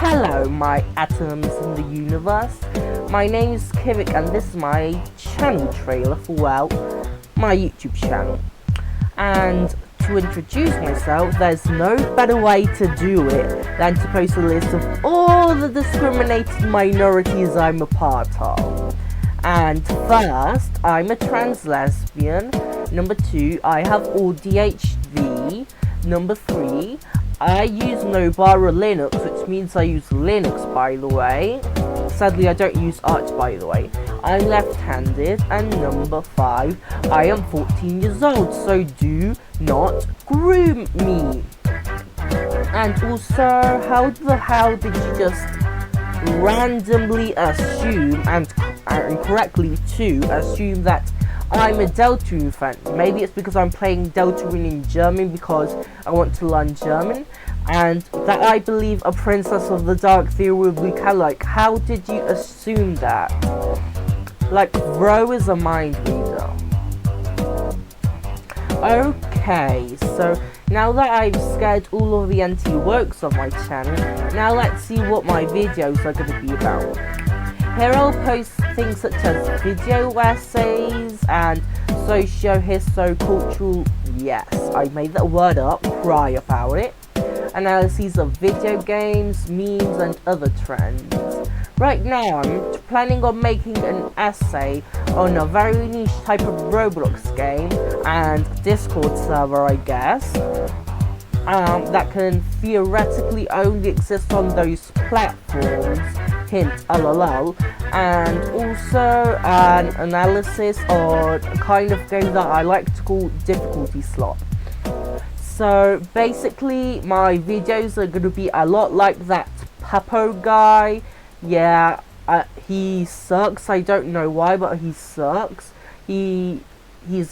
Hello my atoms in the universe, my name is Kivik and this is my channel trailer for, well, my YouTube channel. And to introduce myself, there's no better way to do it than to post a list of all the discriminated minorities I'm a part of. And first, I'm a trans lesbian. Number 2, I have ADHD. Number 3, I use Nobara Linux, which means I use Linux, by the way. Sadly, I don't use Arch, by the way. I'm left-handed. And number 5, I am 14 years old, so do not groom me. And also, how the hell did you just randomly assume, and correctly too, assume that I'm a Deltarune fan? Maybe it's because I'm playing Deltarune in German because I want to learn German, and that I believe a Princess of the Dark theory will be kind of like, how did you assume that? Like, bro is a mind reader. Okay, so now that I've scared all of the anti-wokes of my channel, now let's see what my videos are going to be about. Here I'll post things such as video essays and socio-histo-cultural, yes, I made that word up, cry about it, analyses of video games, memes and other trends. Right now I'm planning on making an essay on a very niche type of Roblox game and Discord server, I guess, that can theoretically only exist on those platforms, hint LOL, and also an analysis on a kind of game that I like to call difficulty slop. So basically my videos are going to be a lot like that Papo guy. Yeah, he sucks. I don't know why, but he sucks. He's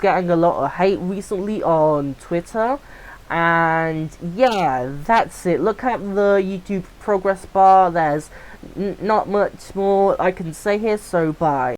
getting a lot of hate recently on Twitter. And yeah, that's it. Look at the YouTube progress bar. There's not much more I can say here, so bye.